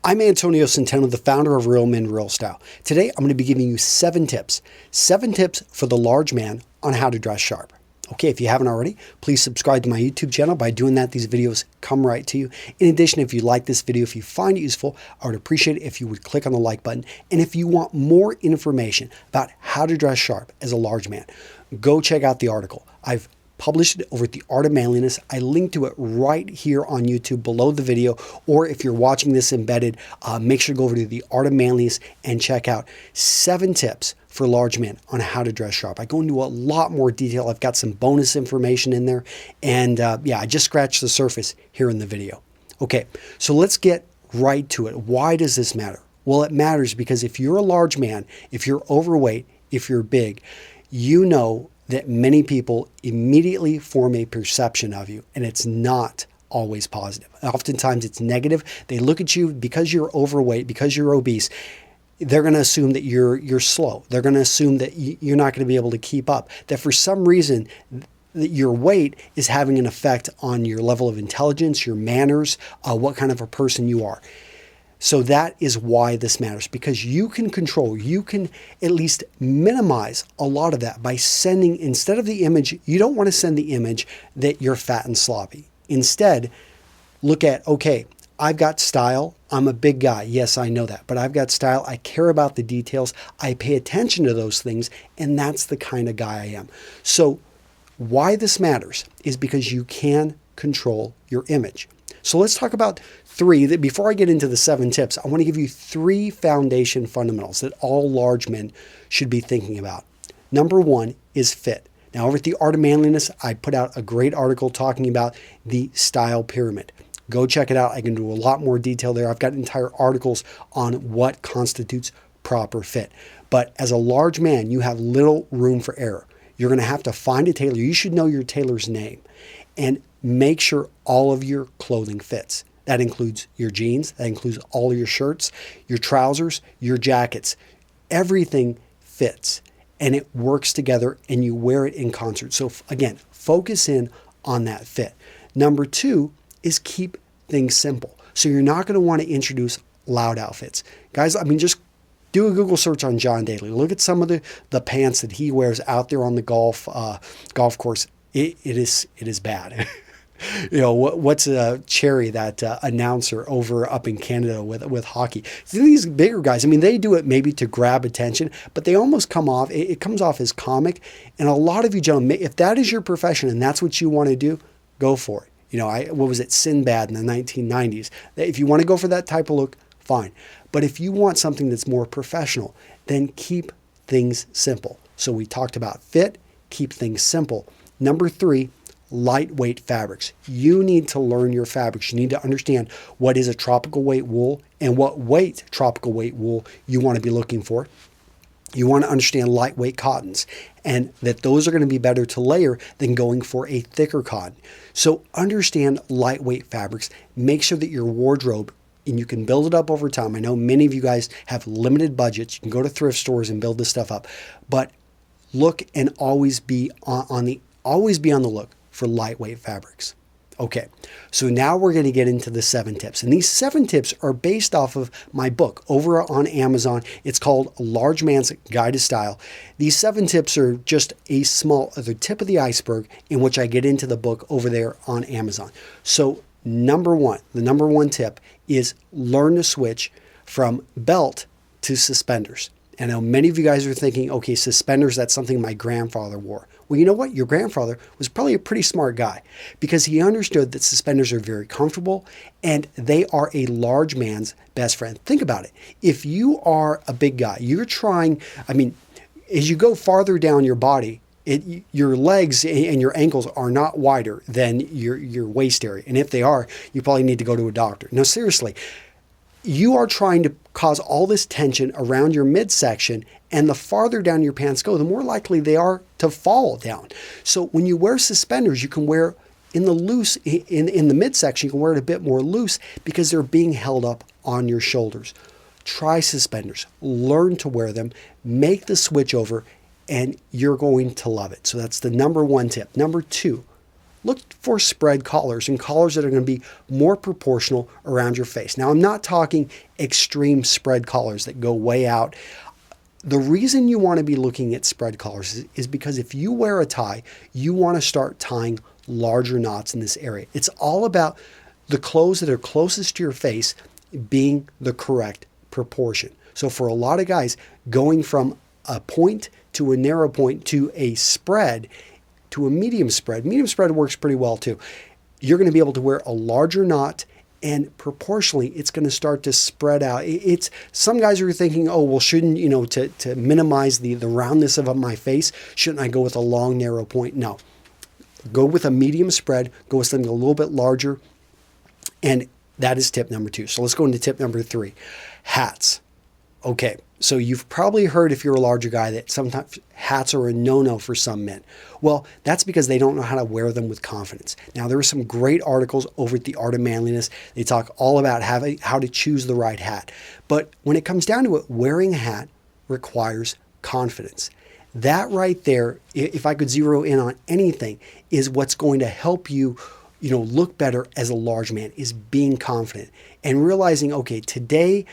I'm Antonio Centeno, the founder of Real Men Real Style. Today, I'm going to be giving you 7 tips. 7 tips for the large man on how to dress sharp. Okay, if you haven't already, please subscribe to my YouTube channel. By doing that, these videos come right to you. In addition, if you like this video, if you find it useful, I would appreciate it if you would click on the like button. And if you want more information about how to dress sharp as a large man, go check out the article. I've published it over at The Art of Manliness. I link to it right here on YouTube below the video, or if you're watching this embedded, make sure to go over to The Art of Manliness and check out 7 tips for large men on how to dress sharp. I go into a lot more detail. I've got some bonus information in there, and yeah, I just scratched the surface here in the video. Okay, so let's get right to it. Why does this matter? Well, it matters because if you're a large man, if you're overweight, if you're big, you know that many people immediately form a perception of you, and it's not always positive. Oftentimes it's negative. They look at you because you're overweight, because you're obese. They're going to assume that you're slow. They're going to assume that you're not going to be able to keep up, that for some reason that your weight is having an effect on your level of intelligence, your manners, what kind of a person you are. So that is why this matters, because you can control, you can at least minimize a lot of that by sending, instead of the image, you don't want to send the image that you're fat and sloppy. Instead, look at, okay, I've got style. I'm a big guy. Yes, I know that, but I've got style. I care about the details. I pay attention to those things, and that's the kind of guy I am. So why this matters is because you can control your image. So let's talk about 3. That before I get into the 7 tips, I want to give you 3 foundation fundamentals that all large men should be thinking about. Number 1 is fit. Now, over at The Art of Manliness, I put out a great article talking about the style pyramid. Go check it out. I can do a lot more detail there. I've got entire articles on what constitutes proper fit. But as a large man, you have little room for error. You're going to have to find a tailor. You should know your tailor's name and make sure all of your clothing fits. That includes your jeans. That includes all of your shirts, your trousers, your jackets. Everything fits and it works together and you wear it in concert. So again, focus in on that fit. Number 2 is keep things simple. So you're not going to want to introduce loud outfits. Guys, I mean, just do a Google search on John Daly. Look at some of the pants that he wears out there on the golf course. It is bad. You know, what's Cherry, that announcer over up in Canada with hockey. These bigger guys, I mean, they do it maybe to grab attention, but they almost come off, it comes off as comic. And a lot of you gentlemen, if that is your profession and that's what you want to do, go for it. You know, what was it, Sinbad in the 1990s? If you want to go for that type of look, fine. But if you want something that's more professional, then keep things simple. So we talked about fit, keep things simple. Number 3, lightweight fabrics. You need to learn your fabrics. You need to understand what is a tropical weight wool and what weight tropical weight wool you want to be looking for. You want to understand lightweight cottons and that those are going to be better to layer than going for a thicker cotton. So understand lightweight fabrics. Make sure that your wardrobe, and you can build it up over time. I know many of you guys have limited budgets. You can go to thrift stores and build this stuff up, but look and always be on the look for lightweight fabrics. Okay, so now we're going to get into the 7 tips. And these 7 tips are based off of my book over on Amazon. It's called Large Man's Guide to Style. These 7 tips are just the tip of the iceberg in which I get into the book over there on Amazon. So the number 1 tip is learn to switch from belt to suspenders. And I know many of you guys are thinking, okay, suspenders, that's something my grandfather wore. Well, you know what? Your grandfather was probably a pretty smart guy because he understood that suspenders are very comfortable and they are a large man's best friend. Think about it. If you are a big guy, you're trying, I mean, as you go farther down your body, your legs and your ankles are not wider than your waist area. And if they are, you probably need to go to a doctor. No, seriously. You are trying to cause all this tension around your midsection, and the farther down your pants go, the more likely they are to fall down. So when you wear suspenders, you can wear in the loose, in the midsection, you can wear it a bit more loose because they're being held up on your shoulders. Try suspenders, learn to wear them, make the switch over, and you're going to love it. So that's the number 1 tip. Number 2, look for spread collars and collars that are going to be more proportional around your face. Now, I'm not talking extreme spread collars that go way out. The reason you want to be looking at spread collars is because if you wear a tie, you want to start tying larger knots in this area. It's all about the clothes that are closest to your face being the correct proportion. So for a lot of guys, going from a point to a narrow point to a spread to a medium spread works pretty well too. You're going to be able to wear a larger knot, and proportionally, it's going to start to spread out. Some guys are thinking, oh, well, shouldn't, to minimize the roundness of my face, shouldn't I go with a long, narrow point? No. Go with a medium spread, go with something a little bit larger, and that is tip number 2. So let's go into tip number 3, hats. Okay, so you've probably heard, if you're a larger guy, that sometimes hats are a no-no for some men. Well, that's because they don't know how to wear them with confidence. Now, there are some great articles over at The Art of Manliness. They talk all about how to choose the right hat. But when it comes down to it, wearing a hat requires confidence. That right there, if I could zero in on anything, is what's going to help you look better as a large man, is being confident and realizing, okay, today,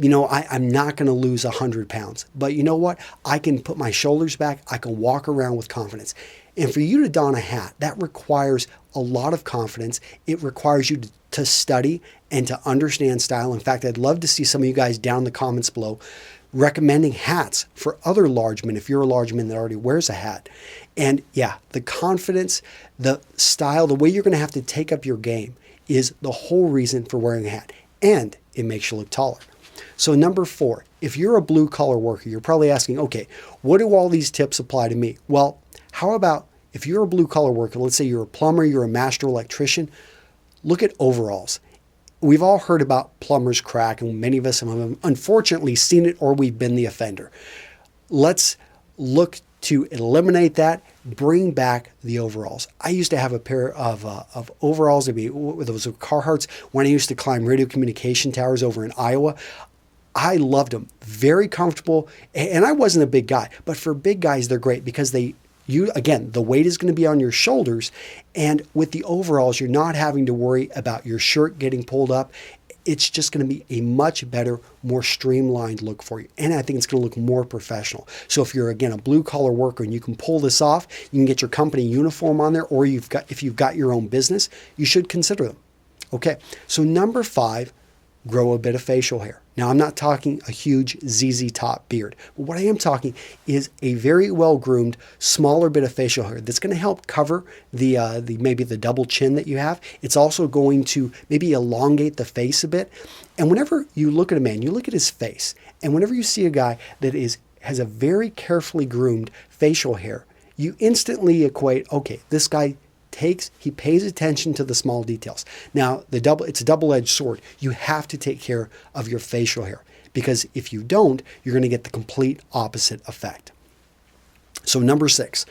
I'm not going to lose 100 pounds, but you know what? I can put my shoulders back. I can walk around with confidence. And for you to don a hat, that requires a lot of confidence. It requires you to study and to understand style. In fact, I'd love to see some of you guys down in the comments below recommending hats for other large men, if you're a large man that already wears a hat. And yeah, the confidence, the style, the way you're going to have to take up your game is the whole reason for wearing a hat. And it makes you look taller. So number 4, if you're a blue collar worker, you're probably asking, okay, what do all these tips apply to me? Well, how about if you're a blue collar worker, let's say you're a plumber, you're a master electrician, look at overalls. We've all heard about plumber's crack, and many of us have unfortunately seen it, or we've been the offender. Let's look to eliminate that, bring back the overalls. I used to have a pair of overalls. Those were Carhartts when I used to climb radio communication towers over in Iowa. I loved them. Very comfortable. And I wasn't a big guy, but for big guys, they're great because the weight is going to be on your shoulders. And with the overalls, you're not having to worry about your shirt getting pulled up. It's just going to be a much better, more streamlined look for you. And I think it's going to look more professional. So if you're, again, a blue collar worker and you can pull this off, you can get your company uniform on there, or if you've got your own business, you should consider them. Okay, so number 5, grow a bit of facial hair. Now, I'm not talking a huge ZZ Top beard, but what I am talking is a very well-groomed, smaller bit of facial hair that's going to help cover the maybe the double chin that you have. It's also going to maybe elongate the face a bit. And whenever you look at a man, you look at his face, and whenever you see a guy that has a very carefully groomed facial hair, you instantly equate, okay, this guy he pays attention to the small details. Now, it's a double-edged sword. You have to take care of your facial hair, because if you don't, you're going to get the complete opposite effect. So number 6,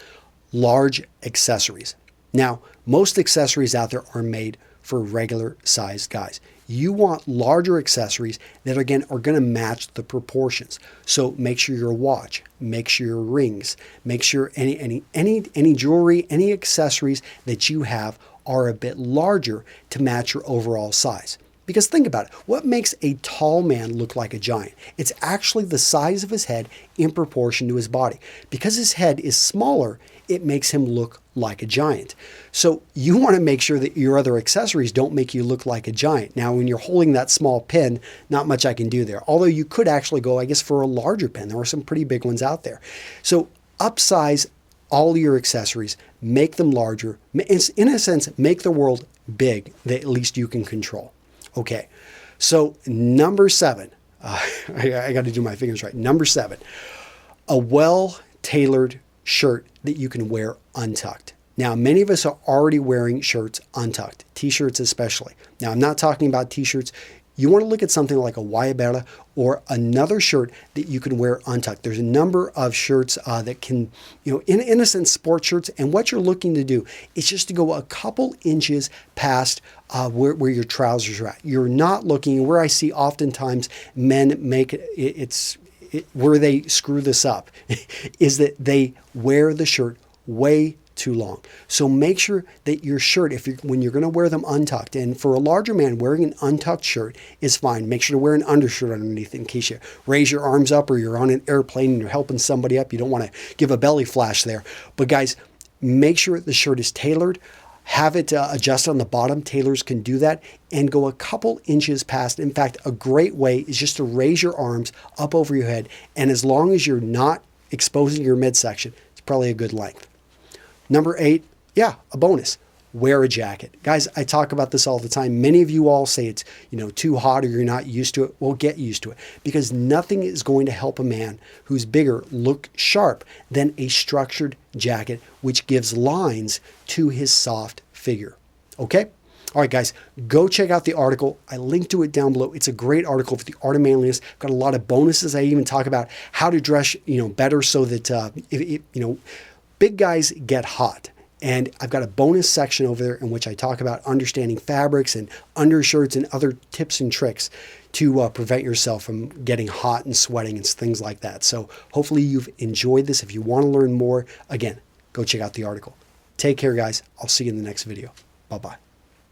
large accessories. Now, most accessories out there are made for regular sized guys. You want larger accessories that, again, are going to match the proportions. So make sure your watch, make sure your rings, make sure any jewelry, any accessories that you have are a bit larger to match your overall size. Because think about it, what makes a tall man look like a giant? It's actually the size of his head in proportion to his body. Because his head is smaller, it makes him look like a giant. So you want to make sure that your other accessories don't make you look like a giant. Now, when you're holding that small pin, not much I can do there. Although you could actually go, I guess, for a larger pin. There are some pretty big ones out there. So upsize all your accessories, make them larger. In a sense, make the world big that at least you can control. Okay, so number 7, I got to do my fingers right. Number 7, a well-tailored shirt that you can wear untucked. Now, many of us are already wearing shirts untucked, t-shirts especially. Now, I'm not talking about t-shirts. You want to look at something like a Guayabera or another shirt that you can wear untucked. There's a number of shirts that can, in a sense, sports shirts. And what you're looking to do is just to go a couple inches past where your trousers are at. You're not looking, where I see oftentimes men make where they screw this up, is that they wear the shirt way too long. So make sure that your shirt, when you're going to wear them untucked, and for a larger man, wearing an untucked shirt is fine. Make sure to wear an undershirt underneath in case you raise your arms up or you're on an airplane and you're helping somebody up. You don't want to give a belly flash there. But guys, make sure the shirt is tailored. Have it adjusted on the bottom. Tailors can do that and go a couple inches past. In fact, a great way is just to raise your arms up over your head. And as long as you're not exposing your midsection, it's probably a good length. Number 8, yeah, a bonus. Wear a jacket. Guys, I talk about this all the time. Many of you all say it's, too hot or you're not used to it. Well, get used to it, because nothing is going to help a man who's bigger look sharp than a structured jacket, which gives lines to his soft figure. Okay? All right, guys, go check out the article. I linked to it down below. It's a great article for the art of manliness. Got a lot of bonuses. I even talk about how to dress, better so that, big guys get hot. And I've got a bonus section over there in which I talk about understanding fabrics and undershirts and other tips and tricks to prevent yourself from getting hot and sweating and things like that. So hopefully you've enjoyed this. If you want to learn more, again, go check out the article. Take care, guys. I'll see you in the next video. Bye-bye.